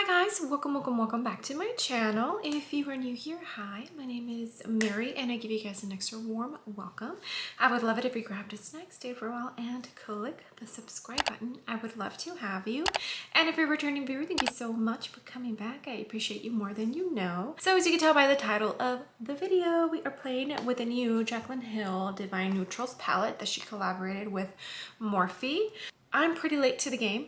Hi guys, welcome back to my channel. If you are new here, hi, my name is Mary and I give you guys an extra warm welcome. I would love it if you grabbed a snack, stayed for a while, and click the subscribe button. I would love to have you. And if you're a returning viewer, thank you so much for coming back. I appreciate you more than you know. So as you can tell by the title of the video, we are playing with a new Jaclyn Hill Divine Neutrals palette that she collaborated with Morphe. I'm pretty late to the game.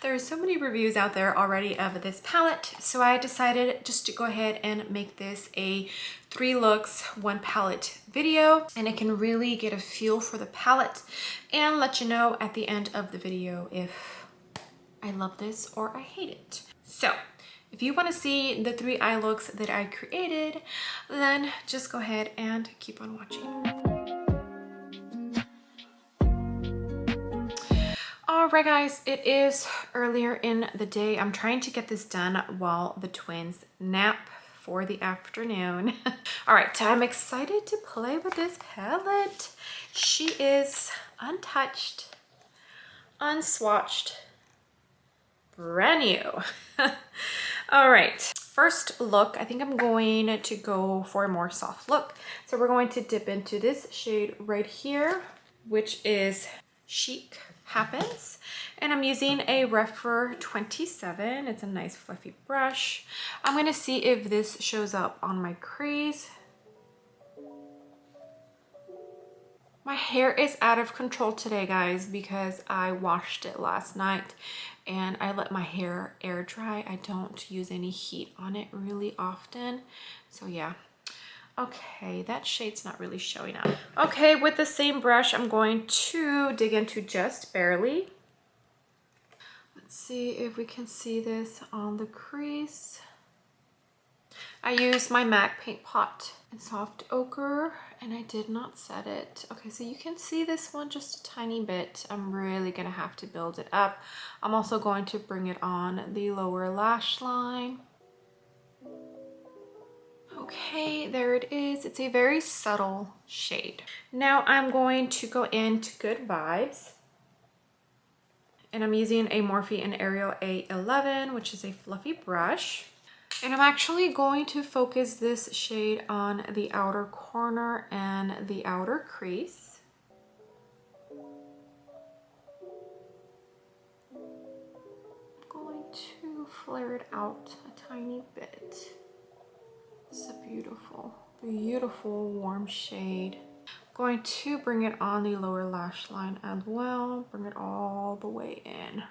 There are so many reviews out there already of this palette, so I decided just to go ahead and make this a 3 looks, 1 palette video, and it can really get a feel for the palette and let you know at the end of the video if I love this or I hate it. So if you want to see the 3 eye looks that I created, then just go ahead and keep on watching. Alright guys, it is earlier in the day. I'm trying to get this done while the twins nap for the afternoon. Alright, so I'm excited to play with this palette. She is untouched, unswatched, brand new. Alright, first look, I think I'm going to go for a more soft look. So we're going to dip into this shade right here, which is Chic Happens, and I'm using a Rephr 27. It's a nice fluffy brush. I'm going to see if this shows up on my crease. My hair is out of control today, guys, because I washed it last night and I let my hair air dry. I don't use any heat on it really often, so yeah. Okay, that shade's not really showing up. Okay, with the same brush, I'm going to dig into Just Barely. Let's see if we can see this on the crease. I used my MAC paint pot in soft ochre and I did not set it. Okay, so you can see this one just a tiny bit. I'm really gonna have to build it up. I'm also going to bring it on the lower lash line. Okay, there it is. It's a very subtle shade. Now I'm going to go into Good Vibes. And I'm using a Morphe and Ariel A11, which is a fluffy brush. And I'm actually going to focus this shade on the outer corner and the outer crease. I'm going to flare it out a tiny bit. It's a beautiful, beautiful warm shade. I'm going to bring it on the lower lash line as well. Bring it all the way in.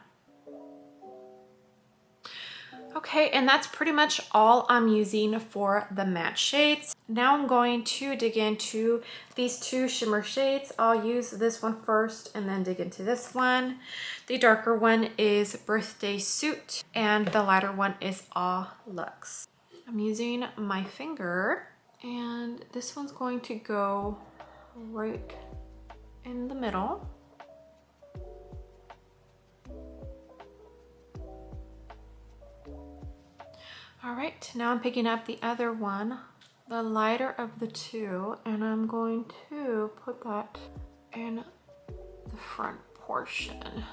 Okay, and that's pretty much all I'm using for the matte shades. Now I'm going to dig into these 2 shimmer shades. I'll use this one first and then dig into this one. The darker one is Birthday Suit and the lighter one is Aw Luxe. I'm using my finger and this one's going to go right in the middle. All right, now I'm picking up the other one, the lighter of the 2, and I'm going to put that in the front portion.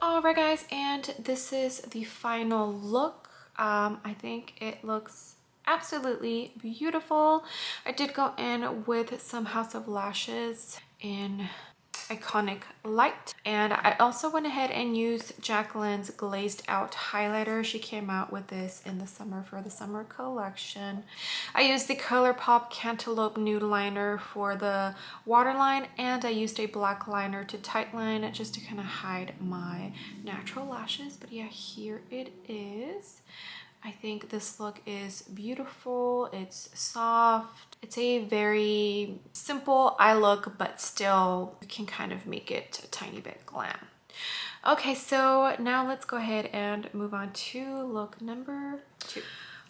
All right, guys, and this is the final look. I think it looks absolutely beautiful. I did go in with some House of Lashes in Iconic Light, and I also went ahead and used Jaclyn's glazed out highlighter. She came out with this in the summer for the summer collection. I used the ColourPop Cantaloupe nude liner for the waterline, and I used a black liner to tightline it just to kind of hide my natural lashes. But yeah, here it is. I think this look is beautiful. It's soft. It's a very simple eye look, but still you can kind of make it a tiny bit glam. Okay, so now let's go ahead and move on to look number 2.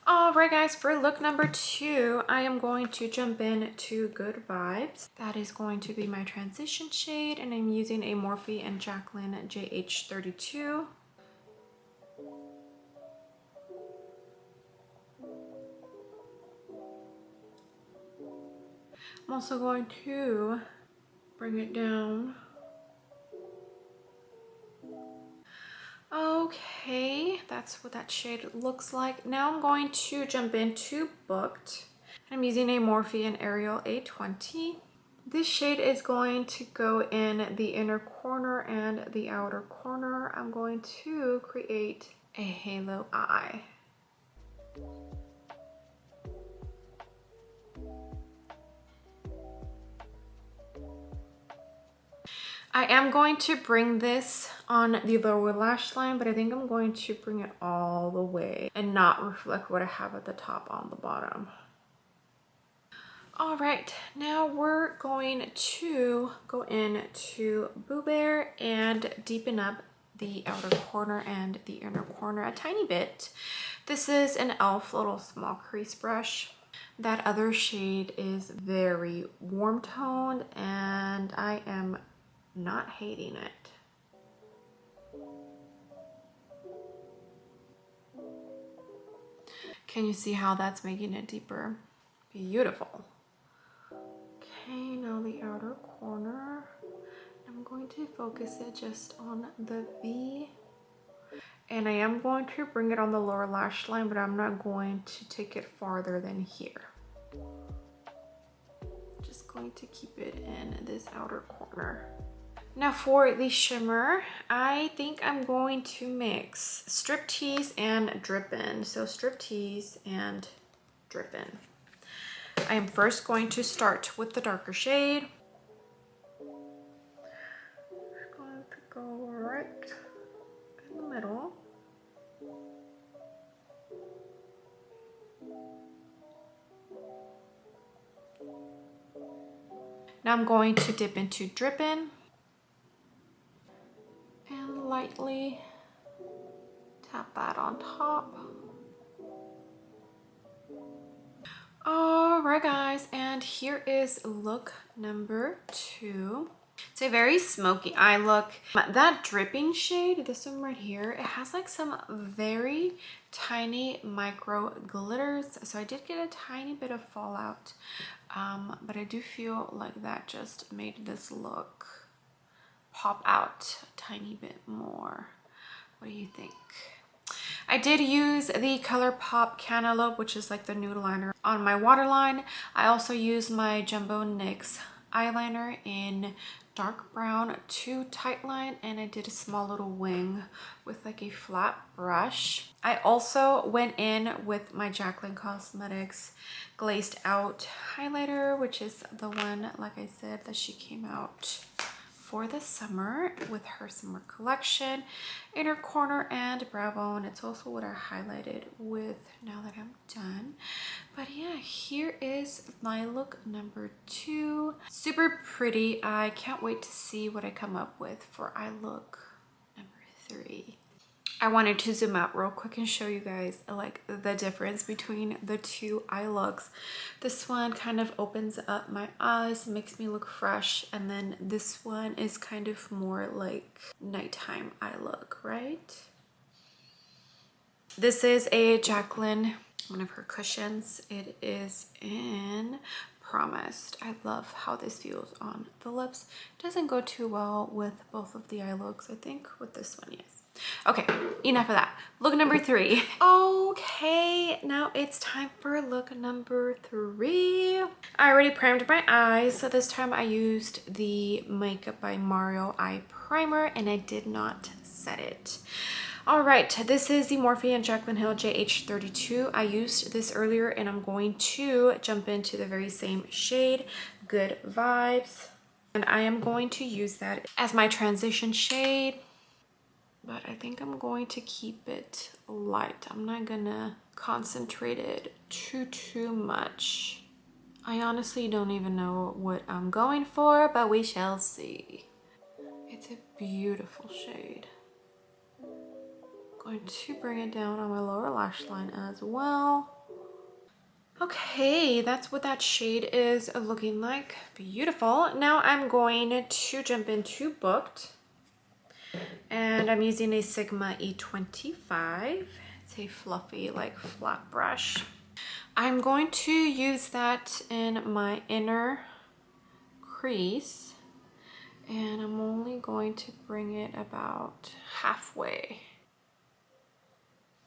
All right, guys, for look number 2, I am going to jump in to Good Vibes. That is going to be my transition shade, and I'm using a Morphe and Jaclyn JH32. I'm also going to bring it down Okay, that's what that shade looks like. Now I'm going to jump into Booked. I'm using a Morphe and Ariel A20. This shade is going to go in the inner corner and the outer corner. I'm going to create a halo eye. I am going to bring this on the lower lash line, but I think I'm going to bring it all the way and not reflect what I have at the top on the bottom. All right, now we're going to go into Boo Bear and deepen up the outer corner and the inner corner a tiny bit. This is an e.l.f. little small crease brush. That other shade is very warm toned and I am not hating it. Can you see how that's making it deeper? Beautiful. Okay, now the outer corner. I'm going to focus it just on the V. And I am going to bring it on the lower lash line, but I'm not going to take it farther than here. Just going to keep it in this outer corner. Now for the shimmer, I think I'm going to mix Striptease and Drippin'. So Striptease and Drippin'. I am first going to start with the darker shade. I'm going to go right in the middle. Now I'm going to dip into Drippin' and lightly tap that on top. All right, guys, and here is look number 2. It's a very smoky eye look. That dripping shade, this one right here, it has like some very tiny micro glitters. So I did get a tiny bit of fallout, but I do feel like that just made this look pop out a tiny bit more. What do you think? I did use the ColourPop Cantaloupe, which is like the nude liner, on my waterline. I also used my Jumbo NYX eyeliner in dark brown to tightline, and I did a small little wing with like a flat brush. I also went in with my Jaclyn Cosmetics glazed out highlighter, which is the one, like I said, that she came out for the summer with her summer collection. Inner corner and brow bone. It's also what I highlighted with now that I'm done. But yeah, here is my look number 2. Super pretty. I can't wait to see what I come up with for eye look number 3. I wanted to zoom out real quick and show you guys like the difference between the two eye looks. This one kind of opens up my eyes, makes me look fresh, and then this one is kind of more like nighttime eye look, right? This is a Jaclyn, one of her cushions. It is in Promised. I love how this feels on the lips. Doesn't go too well with both of the eye looks. I think with this one, yes. Okay, enough of that. Look number 3. Okay, now it's time for look number 3. I already primed my eyes, so this time I used the Makeup by Mario eye primer and I did not set it. All right, this is the Morphe and Jaclyn Hill JH32. I used this earlier and I'm going to jump into the very same shade, Good Vibes. And I am going to use that as my transition shade. But I think I'm going to keep it light. I'm not gonna concentrate it too much. I honestly don't even know what I'm going for, but we shall see. It's a beautiful shade. Going to bring it down on my lower lash line as well. Okay, that's what that shade is looking like. Beautiful. Now I'm going to jump into Booked. And I'm using a Sigma E25. It's a fluffy, like, flat brush. I'm going to use that in my inner crease. And I'm only going to bring it about halfway.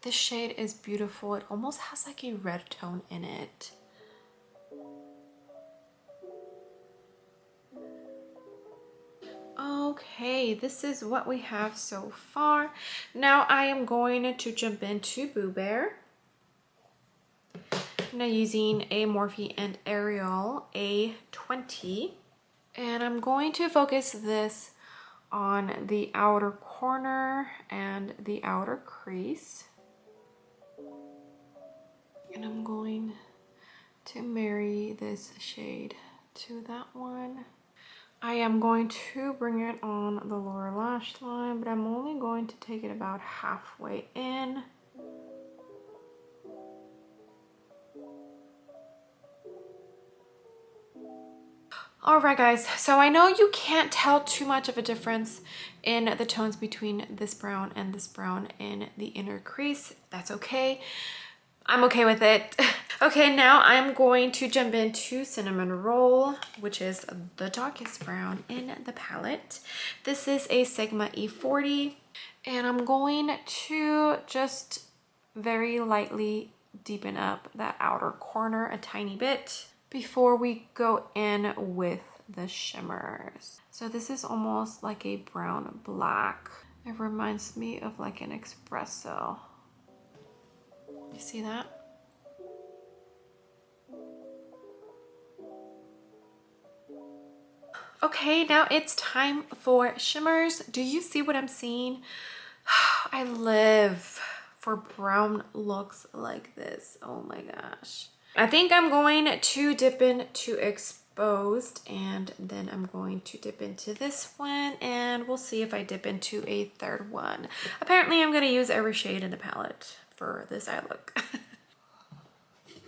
This shade is beautiful. It almost has like a red tone in it. Okay, this is what we have so far. Now I am going to jump into Boo Bear. Now using a Morphe and Ariel A20. And I'm going to focus this on the outer corner and the outer crease. And I'm going to marry this shade to that one. I am going to bring it on the lower lash line, but I'm only going to take it about halfway in. All right, guys, so I know you can't tell too much of a difference in the tones between this brown and this brown in the inner crease. That's okay. I'm okay with it. Okay, now I'm going to jump into Cinnamon Roll, which is the darkest brown in the palette. This is a Sigma E40, and I'm going to just very lightly deepen up that outer corner a tiny bit before we go in with the shimmers. So this is almost like a brown black. It reminds me of like an espresso. You see that? Okay, now it's time for shimmers. Do you see what I'm seeing? I live for brown looks like this. Oh my gosh. I think I'm going to dip into Exposed, and then I'm going to dip into this one, and we'll see if I dip into a third one. Apparently I'm going to use every shade in the palette for this eye look.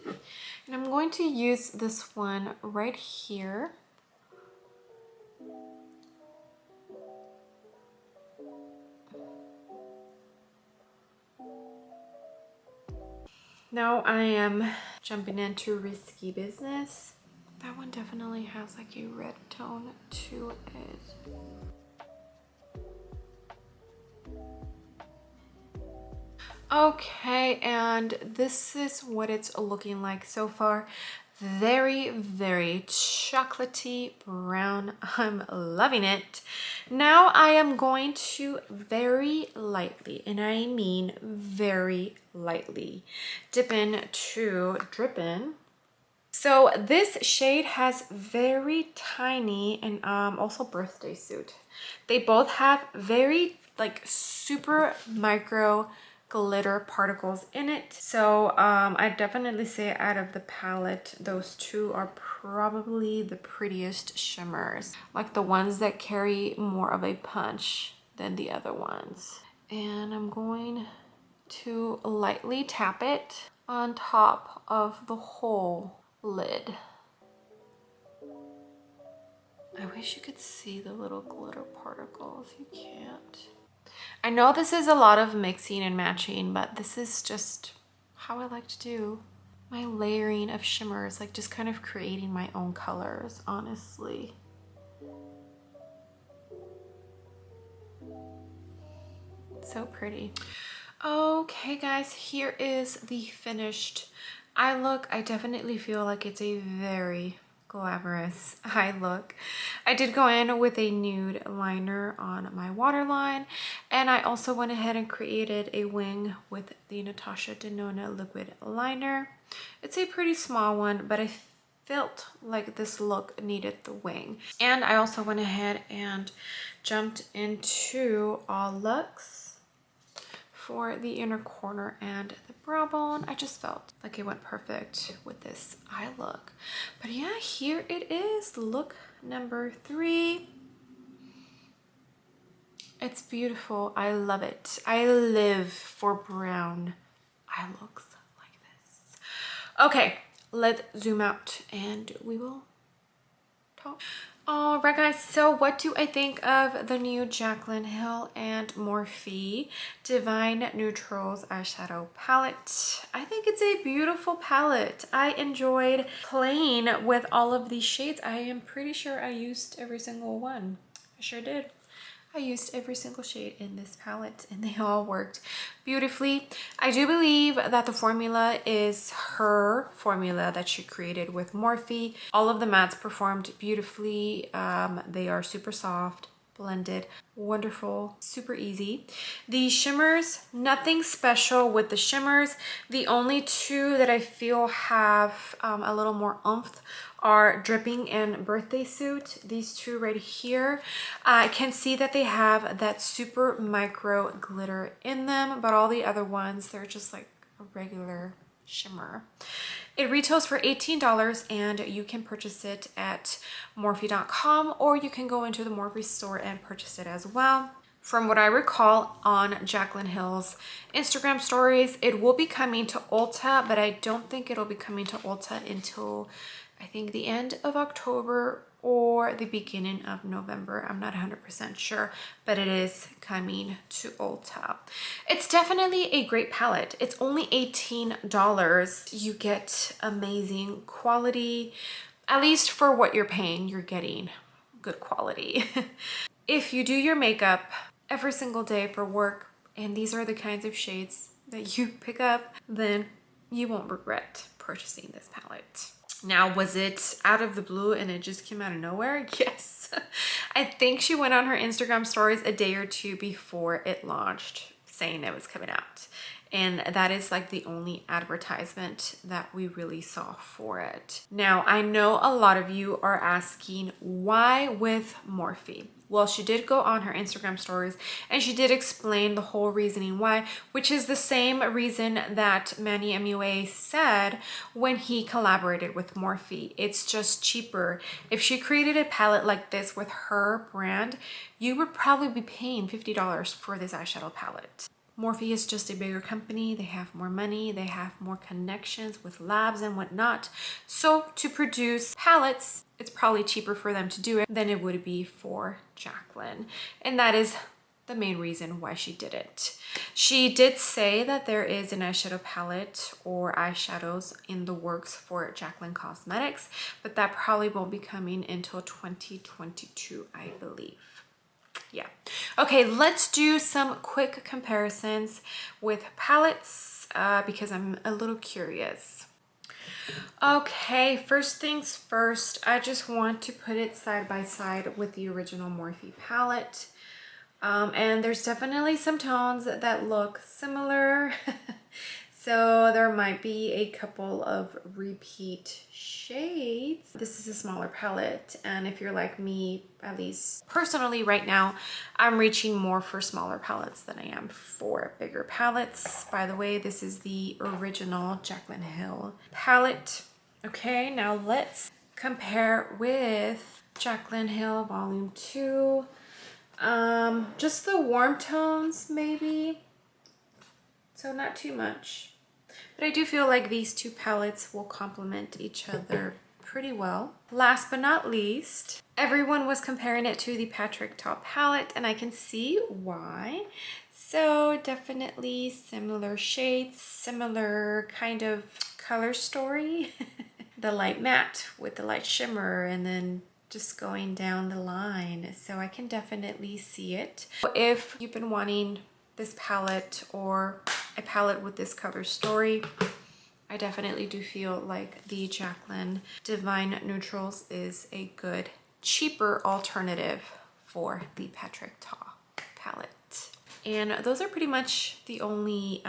And I'm going to use this one right here. Now I am jumping into Risky Business. That one definitely has like a red tone to it. Okay, and this is what it's looking like so far. Very, very chocolatey brown. I'm loving it. Now I am going to very lightly, and I mean very lightly, drip in. So this shade has very tiny and also Birthday Suit. They both have very like super micro glitter particles in it. So I definitely say out of the palette, those two are probably the prettiest shimmers, like the ones that carry more of a punch than the other ones. And I'm going to lightly tap it on top of the whole lid. I wish you could see the little glitter particles. You can't. I know this is a lot of mixing and matching, but this is just how I like to do my layering of shimmers, like just kind of creating my own colors, honestly. So pretty. Okay guys, here is the finished eye look. I definitely feel like it's a very glamorous eye look. I did go in with a nude liner on my waterline, and I also went ahead and created a wing with the Natasha Denona liquid liner. It's a pretty small one, but I felt like this look needed the wing. And I also went ahead and jumped into All Luxe for the inner corner and the brow bone. I just felt like it went perfect with this eye look. But yeah, here it is, look number 3. It's beautiful. I love it. I live for brown eye looks like this. Okay, let's zoom out and we will talk. All right guys, so what do I think of the new Jaclyn Hill and Morphe Divine Neutrals eyeshadow palette? I think it's a beautiful palette. I enjoyed playing with all of these shades. I am pretty sure I used every single one. I sure did. I used every single shade in this palette and they all worked beautifully. I do believe that the formula is her formula that she created with Morphe. All of the mattes performed beautifully. They are super soft, blended, wonderful, super easy. The shimmers, nothing special with the shimmers. The only two that I feel have a little more oomph are Dripping and Birthday Suit. These two right here. I can see that they have that super micro glitter in them, but all the other ones, they're just like a regular shimmer. It retails for $18 and you can purchase it at Morphe.com, or you can go into the Morphe store and purchase it as well. From what I recall on Jaclyn Hill's Instagram stories, it will be coming to Ulta, but I don't think it'll be coming to Ulta until I think the end of October or the beginning of November. I'm not 100% sure, but it is coming to Ulta. It's definitely a great palette. It's only $18. You get amazing quality. At least for what you're paying, you're getting good quality. If you do your makeup every single day for work, and these are the kinds of shades that you pick up, then you won't regret purchasing this palette. Now, was it out of the blue and it just came out of nowhere? Yes. I think she went on her Instagram stories a day or two before it launched saying it was coming out. And that is like the only advertisement that we really saw for it. Now, I know a lot of you are asking why with Morphe? Well, she did go on her Instagram stories and she did explain the whole reasoning why, which is the same reason that Manny MUA said when he collaborated with Morphe. It's just cheaper. If she created a palette like this with her brand, you would probably be paying $50 for this eyeshadow palette. Morphe is just a bigger company. They have more money. They have more connections with labs and whatnot. So to produce palettes, it's probably cheaper for them to do it than it would be for Jaclyn. And that is the main reason why she did it. She did say that there is an eyeshadow palette or eyeshadows in the works for Jaclyn Cosmetics, but that probably won't be coming until 2022, I believe. Yeah. Okay, let's do some quick comparisons with palettes because I'm a little curious. Okay, first things first, I just want to put it side by side with the original Morphe palette. And there's definitely some tones that look similar. So there might be a couple of repeat shades. This is a smaller palette, and if you're like me, at least personally right now, I'm reaching more for smaller palettes than I am for bigger palettes. By the way, this is the original Jaclyn Hill palette. Okay, now let's compare with Jaclyn Hill Volume 2. Just the warm tones maybe, so not too much. But I do feel like these two palettes will complement each other pretty well. Last but not least, everyone was comparing it to the Patrick Ta palette, and I can see why. So definitely similar shades, similar kind of color story. The light matte with the light shimmer, and then just going down the line. So I can definitely see it. If you've been wanting this palette or a palette with this cover story, I definitely do feel like the Jaclyn Divine Neutrals is a good, cheaper alternative for the Patrick Ta palette. And those are pretty much the only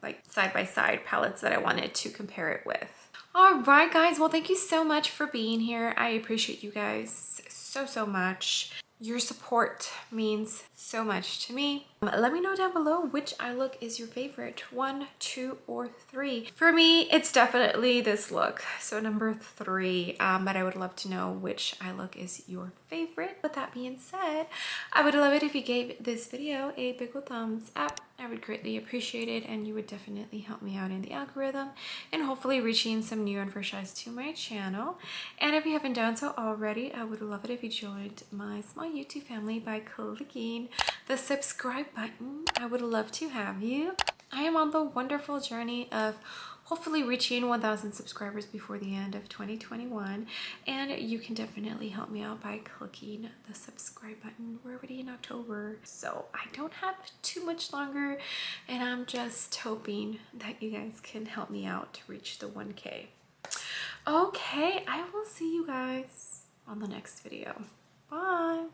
like side-by-side palettes that I wanted to compare it with. All right, guys. Well, thank you so much for being here. I appreciate you guys so much. Your support means so much to me. Let me know down below which eye look is your favorite, 1, 2, or 3. For me, it's definitely this look, so number 3, but I would love to know which eye look is your favorite. With that being said, I would love it if you gave this video a big ol' thumbs up. I would greatly appreciate it, and you would definitely help me out in the algorithm and hopefully reaching some new and fresh eyes to my channel. And if you haven't done so already, I would love it if you joined my small YouTube family by clicking the subscribe button. I would love to have you. I am on the wonderful journey of hopefully reaching 1,000 subscribers before the end of 2021. And you can definitely help me out by clicking the subscribe button. We're already in October, so I don't have too much longer, and I'm just hoping that you guys can help me out to reach the 1K. Okay, I will see you guys on the next video. Bye.